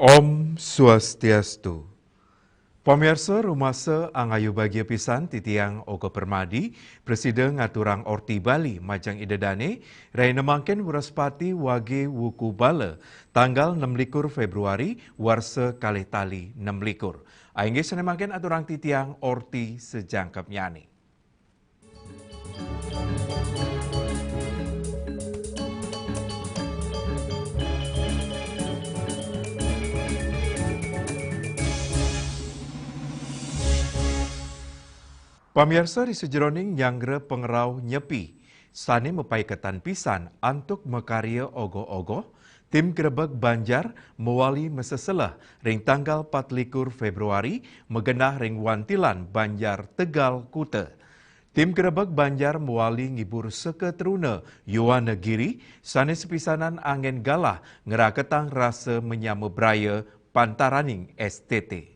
Om Swastiastu. Pemirsa rumasa angayu bagia pisan titiang Ogo Permadi, Presiden ngaturang Orti Bali Majang Idedane, rai nemangken Wuraspati Wage Wuku Bala, tanggal 6 Februari, warsa kalih tali 6. Aingge senemangken aturang titiang Orti sejangkep nyani. Pamirsa di sejeroning nyanggre pengerau nyepi, sane mepai ketan pisan antuk mekarya ogoh-ogoh, tim Grebeg Banjar mewali meseselah ring tanggal 24 Februari megenah ring Wantilan Banjar Tegal Kute. Tim Grebeg Banjar mewali ngibur seketruna Yuwana Giri, sane sepisanan angin galah ngeraketang rasa menyama braya pantaraning STT.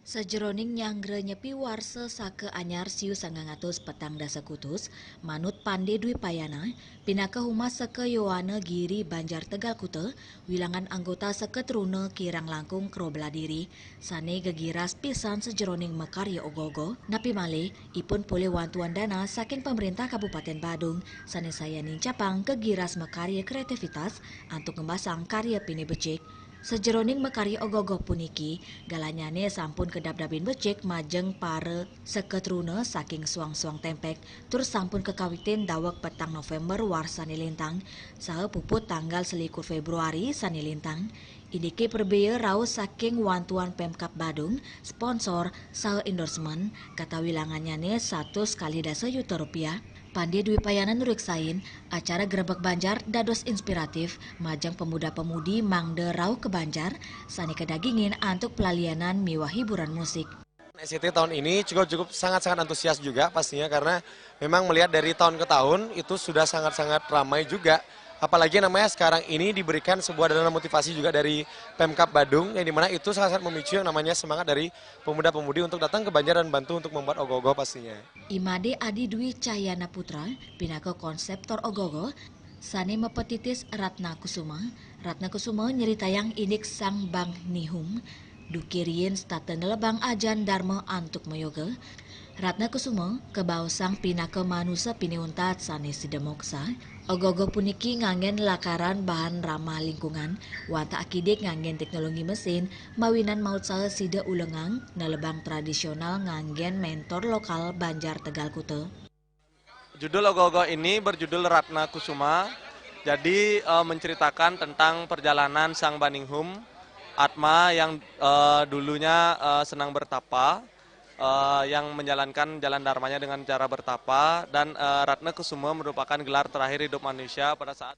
Sejeroning nyanggre nyepi warsa sake anyar siu 900 petang dasa kutus, manut Pande Dwi Payana, pinaka humas seke Yowana Giri Banjar Tegal Kute, wilangan anggota seke teruna kirang langkung Krobladiri, sane gegiras pisan sejeroning mekarya ogogo, napi male, ipun pule wantuan dana saking pemerintah Kabupaten Badung, sane saya nincapang gegiras mekarya kreativitas, antuk ngembasang karya pini becik. Sejeroning mekarya ogogoh puniki, galanyane sampun kedap-dapin becik majeng pare seketruna saking suang-suang tempek, tur sampun kekawitin dawek petang November warsani lintang, saha puput tanggal 1 Februari sani lintang. Indiki perbea raus saking wantuan Pemkab Badung, sponsor saha endorsement, kata wilanganyane 100 kali dasa juta rupiah. Pande Dwi Payana nuriksain, acara Grebeg Banjar dados inspiratif, majang pemuda-pemudi mangde rau ke Banjar, sani kedagingin antuk pelalianan miwah hiburan musik. SCT tahun ini cukup sangat-sangat antusias juga pastinya karena memang melihat dari tahun ke tahun itu sudah sangat-sangat ramai juga. Apalagi namanya sekarang ini diberikan sebuah dana motivasi juga dari Pemkab Badung yang dimana itu sangat-sangat memicu yang namanya semangat dari pemuda-pemudi untuk datang ke Banjar dan bantu untuk membuat ogoh-ogoh pastinya. Imade Adi Dwi Cahyana Putra, pinaka konseptor ogogo, sane mepetitis Ratna Kusuma nyeritayang inik sang bang nihum, dukirien staten lebang ajan dharma antuk moyoga, Ratna Kusuma kebau sang pinaka manusia piniuntat sane sidemoksa, ogogo puniki ngangen lakaran bahan ramah lingkungan, wanta akidik ngangen teknologi mesin, mawinan maut saha sida ulengang, nelebang tradisional ngangen mentor lokal Banjar Tegal Kute. Judul ogoh-ogoh ini berjudul Ratna Kusuma, jadi menceritakan tentang perjalanan sang Baninghum, Atma yang dulunya senang bertapa, yang menjalankan jalan dharmanya dengan cara bertapa, dan Ratna Kusuma merupakan gelar terakhir hidup manusia pada saat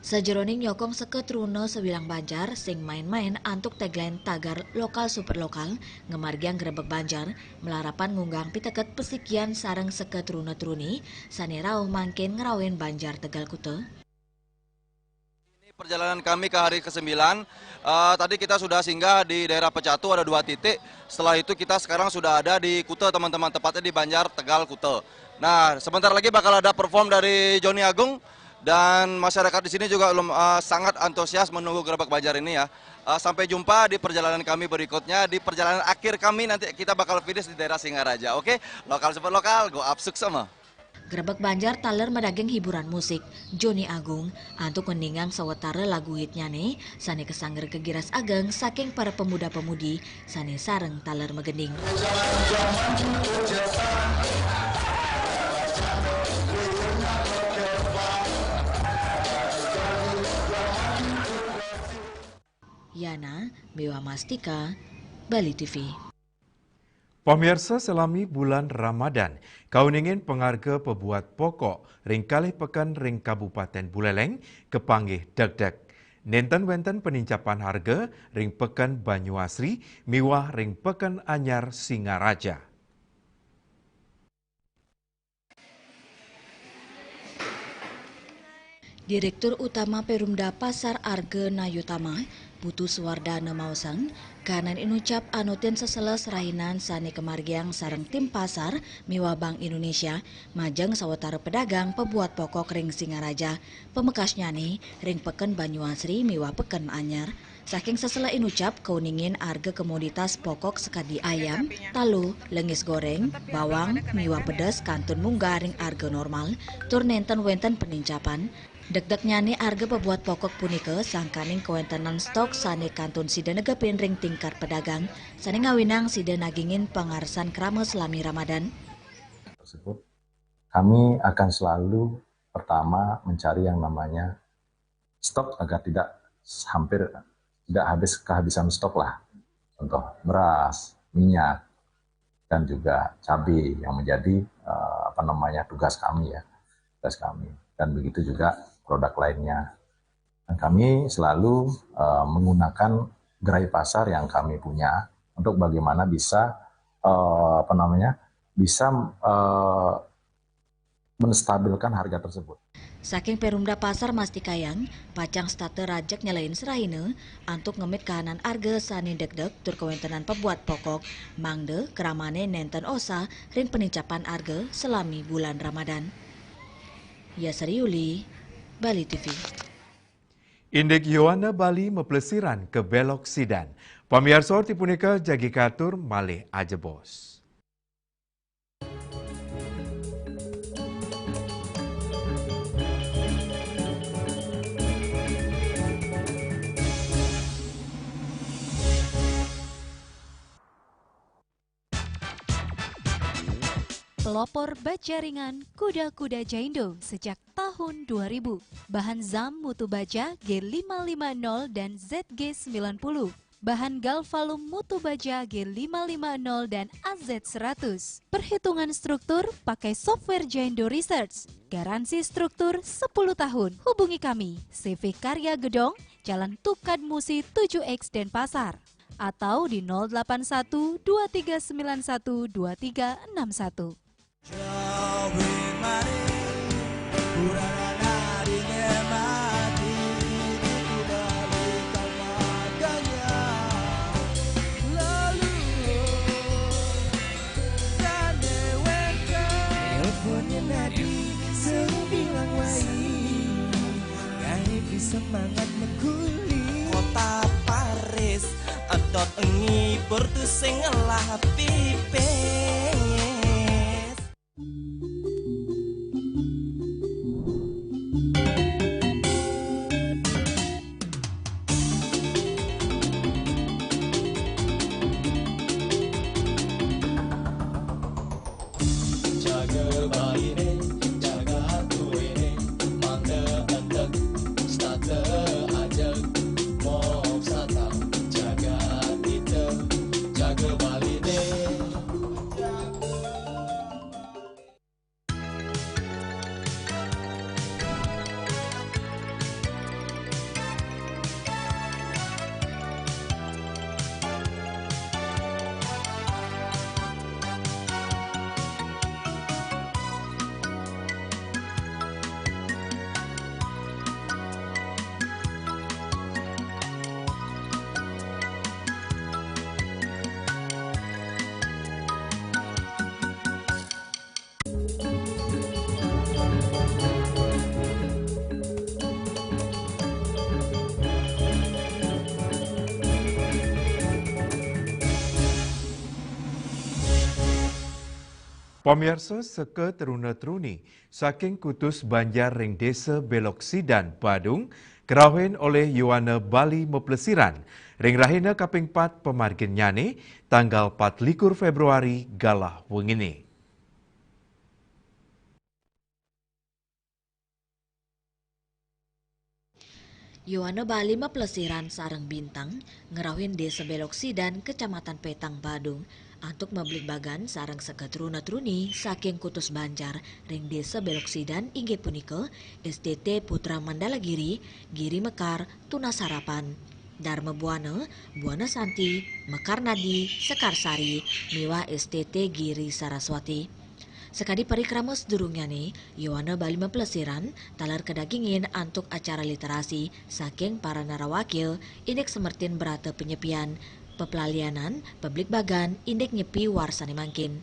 Sejeroning nyokong seketruna sebilang Banjar sing main-main antuk tagline tagar lokal super lokal ngemargiang Grebeg Banjar melarapan ngunggang piteket pesikian sareng seketruna truni sane rauh mangkin ngerawen Banjar Tegal Kute. Perjalanan kami ke hari ke-9, tadi kita sudah singgah di daerah Pecatu ada 2 titik, setelah itu kita sekarang sudah ada di Kute teman-teman, tepatnya di Banjar Tegal Kute. Nah sebentar lagi bakal ada perform dari Joni Agung dan masyarakat di sini juga sangat antusias menunggu Grebeg Banjar ini ya. Sampai jumpa di perjalanan kami berikutnya, di perjalanan akhir kami nanti kita bakal finish di daerah Singaraja, oke? Lokal super lokal, go up sama. Grebeg Banjar taler medageng hiburan musik, Joni Agung, antuk mendingang sawetara lagu hitnya nih, sane kesangger kegiras ageng saking para pemuda-pemudi, sane sareng taler megending. Yana, Bewa Mastika, Bali TV. Pemirsa selami bulan Ramadan, kauningin pengarga pebuat pokok ring kalih pekan ring Kabupaten Buleleng kepanggih deg-deg. Nenten-wenten penincapan harga ring pekan Banyuasri miwah ring pekan anyar Singaraja. Direktur Utama Perumda Pasar Arga Nayutama, Putu Suwardana Mausang, kanan inucap anutin seseles rahinan sani kemargiang sareng tim pasar miwa Bank Indonesia, majeng sawetara pedagang pebuat pokok ring Singaraja, pemekas nyani ring peken Banyuasri miwa peken anyar. Saking sesela inucap kauningin harga komoditas pokok sekadi ayam, talu, lengis goreng, bawang, miwa pedas kantun munggah ring harga normal, tur nenten wenten penincapan. Dek-dek nyani harga pebuat pokok punike sangkaning kewentenan stok sane kantun sida negepin ring tingkat pedagang, sane ngawinang sida nagingin pengarsan krama selami Ramadan. Tersebut kami akan selalu pertama mencari yang namanya stok agar tidak habis kehabisan stok lah. Contoh beras, minyak, dan juga cabai yang menjadi tugas kami ya, tugas kami. Dan begitu juga produk lainnya. Dan kami selalu menggunakan gerai pasar yang kami punya untuk bagaimana bisa menstabilkan harga tersebut. Saking Perumda Pasar Mastikayang, pacang state rajak nyalain serahine antuk ngemit kahanan harga sani dek-dek tur kewentenan pebuat pokok, mangde keramane nenten osa ring penincapan harga selami bulan Ramadan. Yasari Yuli, Bali TV. Indek Yowana Bali meplesiran ke Belok Sidan. Pamirsa tipunika jagi katur malih aja bos. Pelopor baja ringan kuda-kuda Jaindo sejak tahun 2000. Bahan ZAM mutu baja G550 dan ZG90. Bahan Galvalum mutu baja G550 dan AZ100. Perhitungan struktur pakai software Jaindo Research. Garansi struktur 10 tahun. Hubungi kami, CV Karya Gedong, Jalan Tukad Musi 7X Denpasar. Atau di 081 2391 2361. Semangat mengguling kota Paris atot engi bertu sing ngelah pipes. Jaga bayi jaga hatu ini mangga entek stata aja mok sata jaga kita jaga Bali Pamirsa seke teruna-teruni saking kutus Banjar ring desa Belok Sidan, Badung, kerawen oleh Yowana Bali meplesiran ring rahina kaping 4 pemargin nyane tanggal 24 Februari galah wengine. Yowana Bali meplesiran sareng bintang ngerawin desa Belok Sidan, Kecamatan Petang, Badung, antuk membeli bagan sareng sekatruna-truni saking kutus Banjar ring desa Belok Sidan inggih punika STT Putra Mandalagiri, Giri Mekar, Tunas Harapan, Dharma Buana, Buana Santi, Mekar Nadi, Sekarsari, miwa STT Giri Saraswati. Sekadi parikrama sedurungnya nih, Yowana Bali mempelesiran talar kedagingin antuk acara literasi saking para narawakil indek semertin berata penyepian, pepelalianan, publik bagan, indek nyepi warsane mangkin.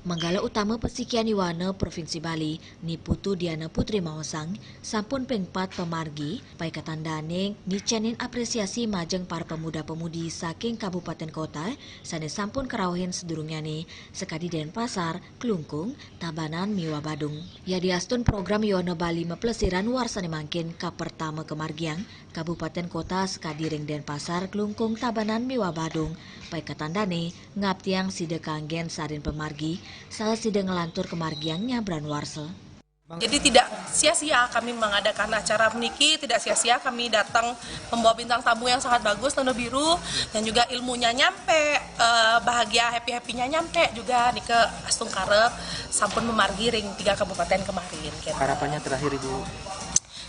Manggala utama Pesikian Yowana Provinsi Bali, ni Putu Diana Putri Mawasang, sampun pengpat pemargi, paikatan daneng, nicenin apresiasi majeng para pemuda-pemudi saking kabupaten kota, sane sampun kerawahin sedurungnya nih, sekadi Denpasar, Klungkung, Tabanan, Miwa Badung. Ya diastun program Yowana Bali mepelesiran warsane mangkin ka pertama kemargiang, kabupaten kota sekadi ring Denpasar, Klungkung, Tabanan, Miwa Badung, paikatan dane, ngaptiang side kanggen sarin pemargi, salah sida ngelantur kemargiangnya Bran Warsel. Jadi tidak sia-sia kami mengadakan acara meniki, tidak sia-sia kami datang membawa bintang tamu yang sangat bagus, Nono Biru, dan juga ilmunya nyampe, bahagia happy-happynya nyampe juga nih ke Astung Karep, sampun memargi ring 3 kabupaten kemarin. Harapannya terakhir Ibu?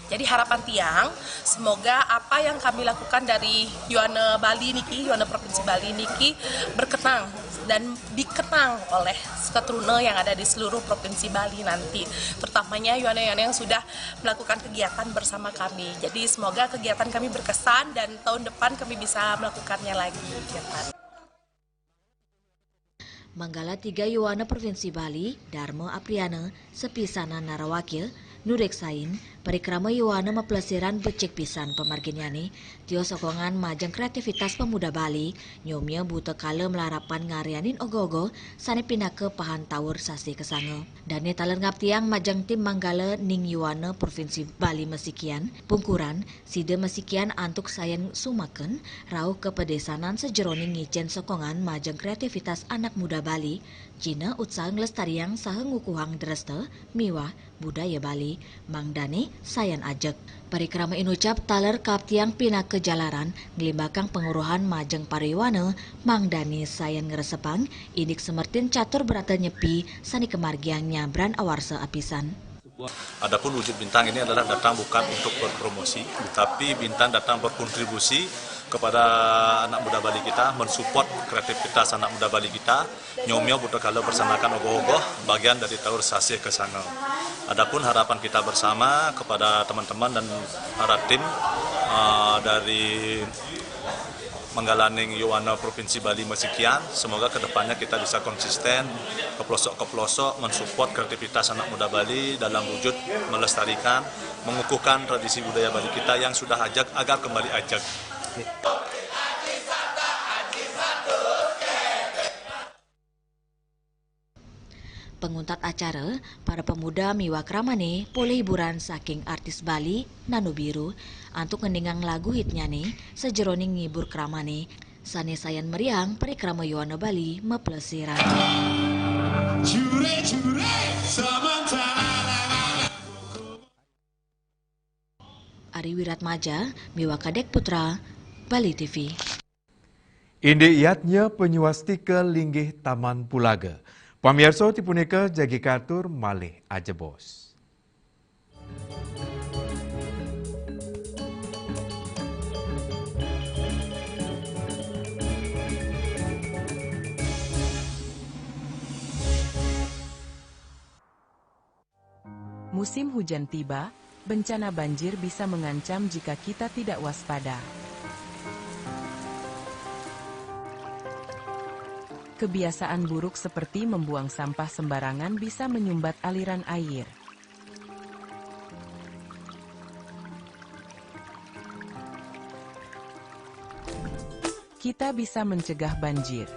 Jadi harapan tiang, semoga apa yang kami lakukan dari Yowana Bali niki, Yowana Provinsi Bali niki berkenang dan dikenang oleh keturunan yang ada di seluruh Provinsi Bali nanti. Terutamanya Yowana-Yowana yang sudah melakukan kegiatan bersama kami. Jadi semoga kegiatan kami berkesan dan tahun depan kami bisa melakukannya lagi. Manggala 3 Yowana Provinsi Bali, Dharma Apriana, sepisana narawakil, Nurek Sain, parikrama Yowana mapelesiran becek pisan pemarginyani, tio sokongan majang kreativitas pemuda Bali, nyomnya buta kala melarapan ngarianin ogo-ogo, sane pindah ke pahan tawur sasi kesange. Dane taler ngaptiang majang tim Manggala ning Yowana Provinsi Bali Mesikian, pungkuran, side Mesikian antuk sayan sumaken, rauh ke pedesanan sejeroning ngicen sokongan majang kreativitas anak muda Bali, Cina utsa ngelestariang saha ngukuhang dreste, miwah, budaya Bali, Mangdane, sayan ajek. Parikrama inucap taler kaptiang pindah ke jalaran, ngelimbakang penguruhan majeng pariwana, Mangdane sayan ngeresepang, indik semertin catur berata nyepi, sani kemargiang nyabran awarsa apisan. Adapun wujud bintang ini adalah datang bukan untuk berpromosi, tapi bintang datang berkontribusi kepada anak muda Bali kita, mensupport kreativitas anak muda Bali kita, nyomyo buta kalau bersanakan ogoh-ogoh bagian dari taur sasih ke sana. Adapun harapan kita bersama kepada teman-teman dan para tim dari Manggalaning Yowana Provinsi Bali Mesikian, semoga kedepannya kita bisa konsisten ke pelosok mensupport kreativitas anak muda Bali dalam wujud melestarikan, mengukuhkan tradisi budaya Bali kita yang sudah ajak agar kembali ajak. Penguntat acara, para pemuda miwa kramane boleh hiburan saking artis Bali, Nano Biru, antuk ngendingang lagu hitnya nih, sejeroning ngibur kramane, sane sayan meriang parikrama Yowana Bali mepelesiran. Ari Wiratmaja, Miwa Kadek Putra, Bali TV. Inde iatnya penyuastika linggih Taman Pulaga. Pamirsa tipunika jagi katur malih aja bos. Musim hujan tiba, bencana banjir bisa mengancam jika kita tidak waspada. Kebiasaan buruk seperti membuang sampah sembarangan bisa menyumbat aliran air. Kita bisa mencegah banjir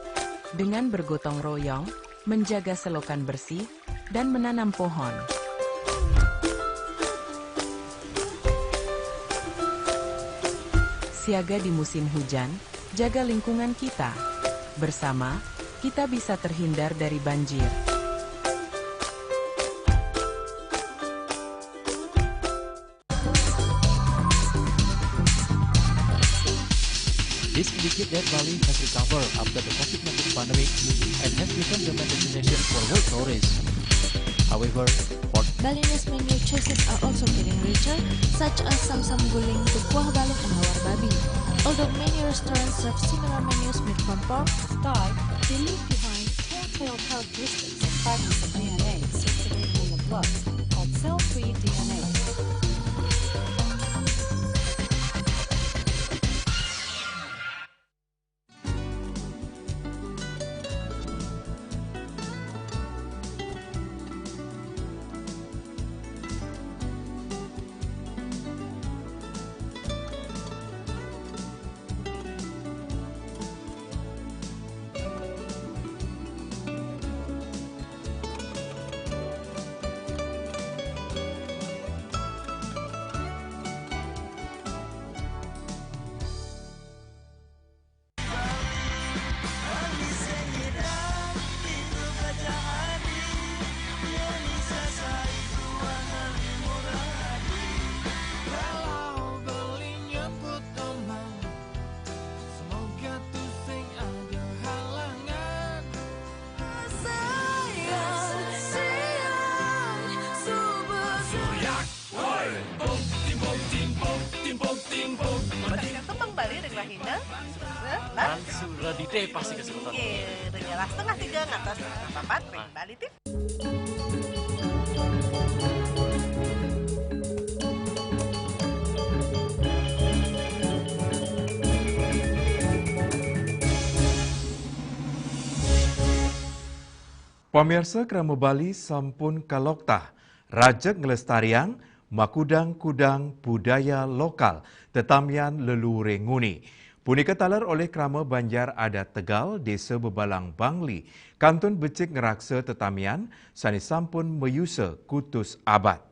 dengan bergotong royong, menjaga selokan bersih, dan menanam pohon. Siaga di musim hujan, jaga lingkungan kita. Bersama, kita bisa terhindar dari banjir. This indicate that Bali has recovered after the COVID-19 pandemic and has become the main destination for world tourists. However, Balinese menu choices are also getting richer, such as Samsam Guling, Kuah Balok, and Hawar Babi. Although many restaurants serve similar menus made from pork, Thai, they leave behind telltale characteristics of fatty and eggs. Plus called cell-free DNA. Kan sudah di deh pasti kesempatan. Iya, setengah 3 ngatas 4 Bali TV. Pemirsa Krama Bali sampun kaloktah rajak ngelestariang makudang-kudang budaya lokal tetamian lelure nguni. Punika talar oleh Krama Banjar Adat Tegal, Desa Bebalang Bangli, Kantun Becik ngeraksa tetamian sani sampun meyusa kutus abad.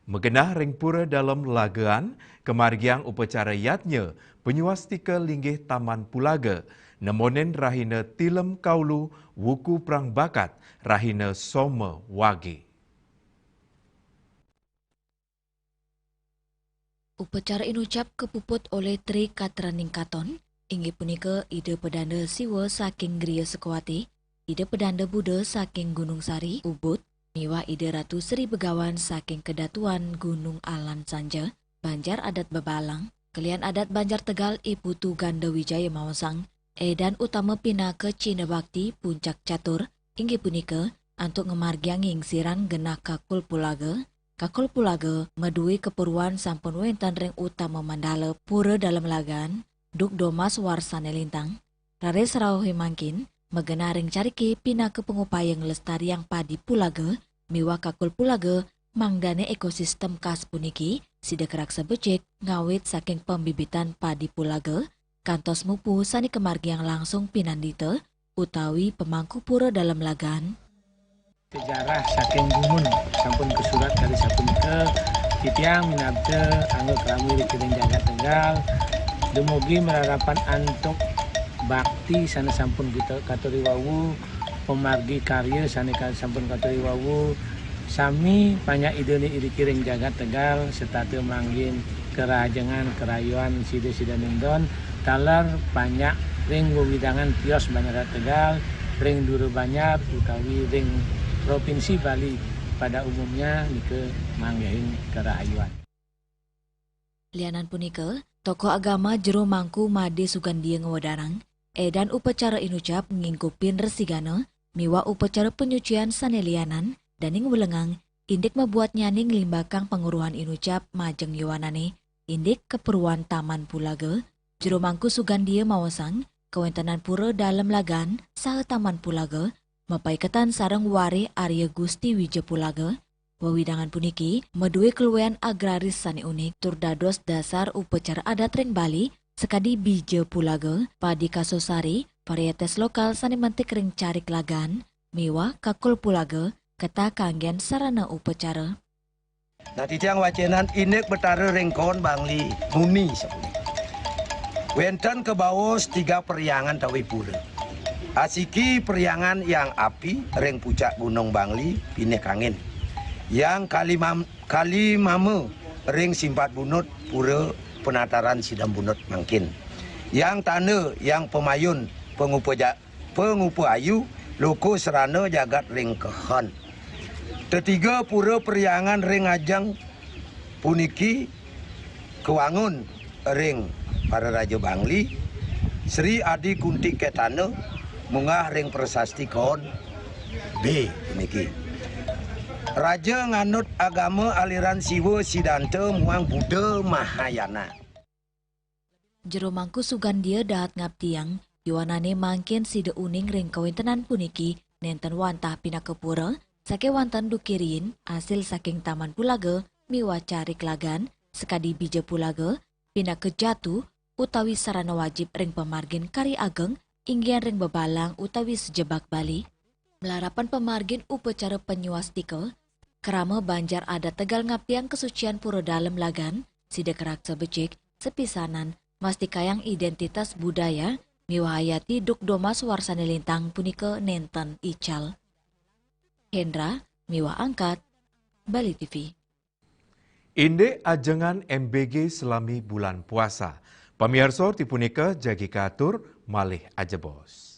Megenah ring pura dalam lagaan, kemargiang upacara yatnya penyuastika linggih Taman Pulaga, nemonen rahina tilem kaulu wuku perang bakat rahina Soma Wage. Upacara inucap kepuput oleh Tri Katraning Katon, inggih punika ide pedanda siwa saking Griya Sekwati, ide pedanda Buddha saking Gunung Sari, Ubud, miwa ide Ratu Sri Begawan saking Kedatuan Gunung Alan Sanja, Banjar Adat Bebalang, kalian adat Banjar Tegal Iputu Ganda Wijaya Mawasang, edan utama pinaka Cina Bakti Puncak Catur, inggih punika antuk ngemargianging siran genah Kakul Pulaga. Kakul Pulaga medui keperluan sampun wenten ring utama mandala pura dalam lagan, duk domas warsane lintang, rare serauhi mangkin, megena ring cariki pinaka pengupayang lestariang padi Pulaga, miwa Kakul Pulaga mangdane ekosistem kas puniki, sidek raksa becek ngawit saking pembibitan padi Pulaga, kantos mupu sani kemargiang langsung pinandita, utawi pemangku pura dalam lagan. Sejarah saking gumun sampun kesurat dari sampun ke titiang minabte anggo kami dikiring jaga Tegal demogi merarapan antuk bakti sana sampun kita katuri wawu pemargi karya sana sampun katuri wawu sami banyak ide iri kiring jaga Tegal serta manggin kerajangan kerayuan sida-sida nindon talar banyak ring widangan kios Banjar Tegal ring duru Banjar utawi ring Provinsi Bali pada umumnya ke manggahin kerahayuan. Lianan punika, tokoh agama jero mangku Made Sugandia Ngewadarang, edan upacara inucap ngingkupin resigana, miwa upacara penyucian sanelianan, dan ing welengang, indik membuat nyaning limbakang penguruhan inucap majeng yuwanane, indik keperluan Taman Pulaga, jero mangku Sugandia Mawasang, kewentanan pura dalam lagan, saha Taman Pulaga, mapaiketan sareng wari Arya Gusti Wija Pulaga, wawidangan puniki medue keluwean agraris sani unik tur dados dasar upacara adat ring Bali sekadi bija Pulaga, padi kasosari, varietes lokal sani mantik ring carik lagan, miwa Kakul Pulaga, keta kanggen sarana upacara. Nah titiang wacenan inek betara ringkon Bangli muni sepuluh. Wenten ke bawos 3 periangan tawi pura. Asiki periangan yang api ring puncak Gunung Bangli pineh kangen. Yang kalimame ring simpat bunut pura penataran sidam bunut mangkin. Yang tane yang pemayun pengupa ayu loko serana jagat ring kehon. Ketiga pura periangan ring ajang puniki kewangun ring para raja Bangli Sri Adi Kunti Ketana mungah ring prasasti kon B puniki. Raja nganut agama aliran Siwa Siddhanta muang Buddha Mahayana. Jero mangku sugan dia dahat ngaptiang, yuanane mangkin sida uning ring kawintenan puniki nenten wantah pinakepura, sake wantan dukirin hasil saking taman pulaga, miwa carik lagan, sekadi bija pulaga, pinake jatuh, utawi sarana wajib ring pemargin kari ageng, inggian ring bebalang utawi sejebak Bali. Melarapan pemargin upacara penyuastika, kerama Banjar ada Tegal ngaptiang kesucian pura dalem lagan, sida kerak sebecik, sepisanan, mastikayang identitas budaya, miwahayati duk domas warsane lintang punika nenten ical. Hendra, miwa angkat, Bali TV. Inde ajengan MBG selami bulan puasa. Pamirsa tipunika jagi katur malih aja bos.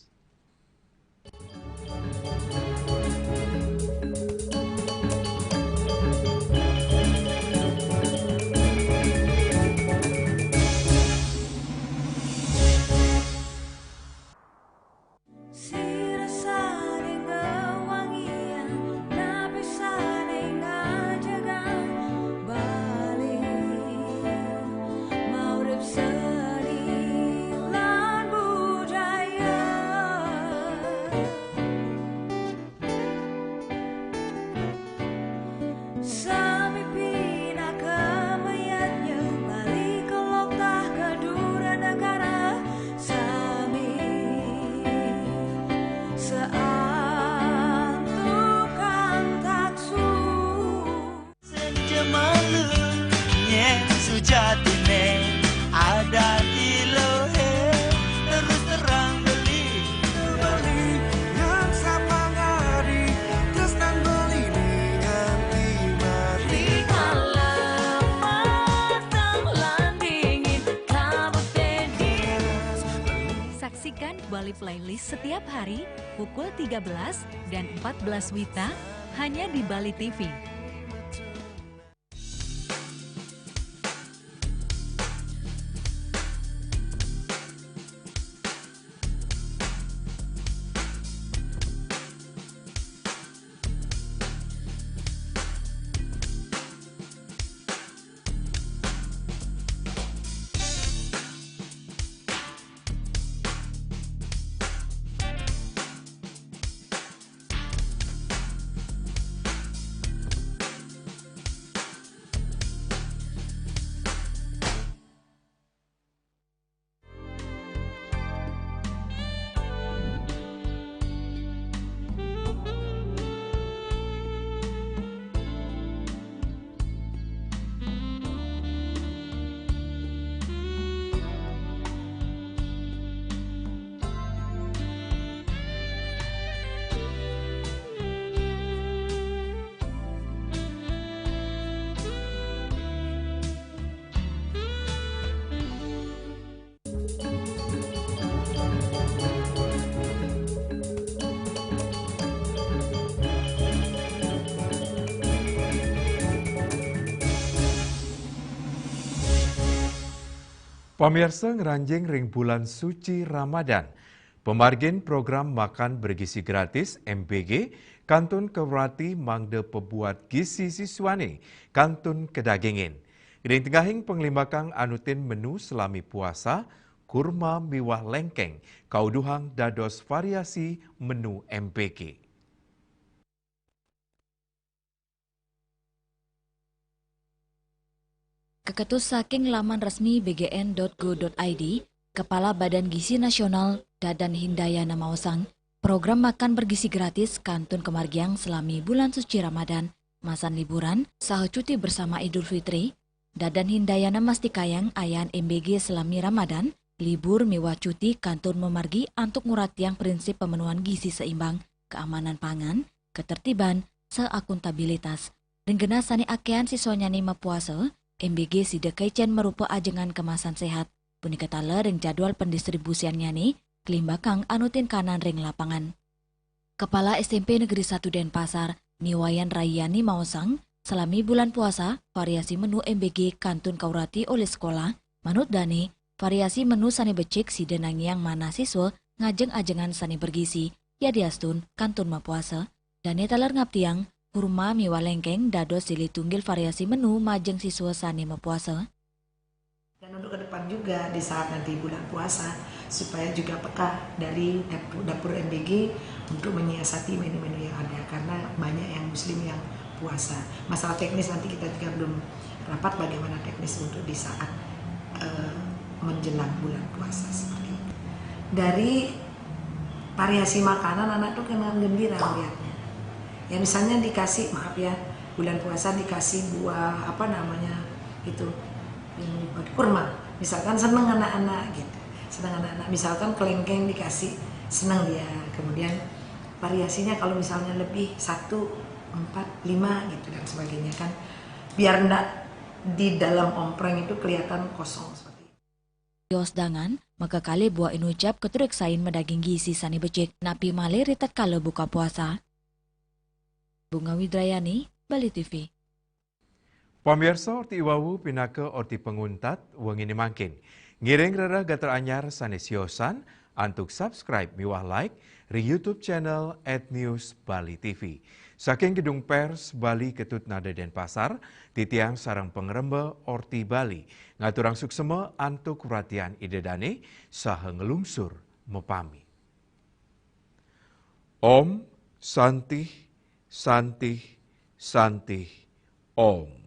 Saksikan Bali Playlist setiap hari pukul 13 dan 14 WITA hanya di Bali TV. Pamirsa ngeranjing ring bulan suci Ramadan. Pemargin program makan bergizi gratis MBG Kantun Kewerati mangde pebuat gizi siswane Kantun Kedagingin. Ring tengahing penglimakang anutin menu selami puasa, kurma miwah lengkeng, kauduhang dados variasi menu MBG. Keketus saking laman resmi bgn.go.id, Kepala Badan Gizi Nasional Dadan Hindayana Maosang, program makan bergizi gratis Kantun Kemargiang selami bulan suci Ramadan, masan liburan, saha cuti bersama Idul Fitri, Dadan Hindayana mastikayang ayan MBG selami Ramadan, libur miwah cuti Kantun memargi antuk nguratiang prinsip pemenuhan gizi seimbang, keamanan pangan, ketertiban, seakuntabilitas. Renggena sani akean siswanya nima puasa, MBG sida kaicen merupa ajengan kemasan sehat. Punika tala ring jadwal pendistribusiannya nih, kelimbakang anutin kanan ring lapangan. Kepala SMP Negeri 1 Denpasar, Miwayan Rayani Maosang, selami bulan puasa, variasi menu MBG Kantun Kaurati oleh sekolah, manut Dani, variasi menu sani becik sida nangiang mana siswa ngajeng ajengan sani bergizi, ya diastun Kantun ma puasa, Dani talar ngaptiang, Kurma miwa lengkeng dados silih tunggil variasi menu majeng siswa sani mepuasa. Dan untuk ke depan juga di saat nanti bulan puasa supaya juga peka dari dapur MBG untuk menyiasati menu-menu yang ada karena banyak yang muslim yang puasa. Masalah teknis nanti kita juga belum rapat bagaimana teknis untuk di saat menjelang bulan puasa seperti itu. Dari variasi makanan anak tuh memang gembira melihatnya. Ya misalnya dikasih bulan puasa dikasih buah itu kurma, misalkan seneng anak-anak gitu, seneng anak-anak. Misalkan kelengkeng dikasih seneng dia. Kemudian variasinya kalau misalnya lebih 1, 4, 5 gitu dan sebagainya kan, biar ndak di dalam ompreng itu kelihatan kosong seperti itu. Yos dangan, maka kali buah inucap keturek sain medaging gizi sani becek napi male ritat kalau buka puasa. Bunga Widrayani, Bali TV. Pamirsa orti iwawu pinaka orti penguntat wengini mangkin. Ngiring rara gatar anyar sanesiosan antuk subscribe miwah like di YouTube channel @newsbali.tv. Saking gedung pers Bali Ketut Nada Denpasar, titiang sarang pengrembe orti Bali. Ngaturang suksema antuk perhatian idedane saha ngelungsur mepami. Om Santih Santih Santih Om.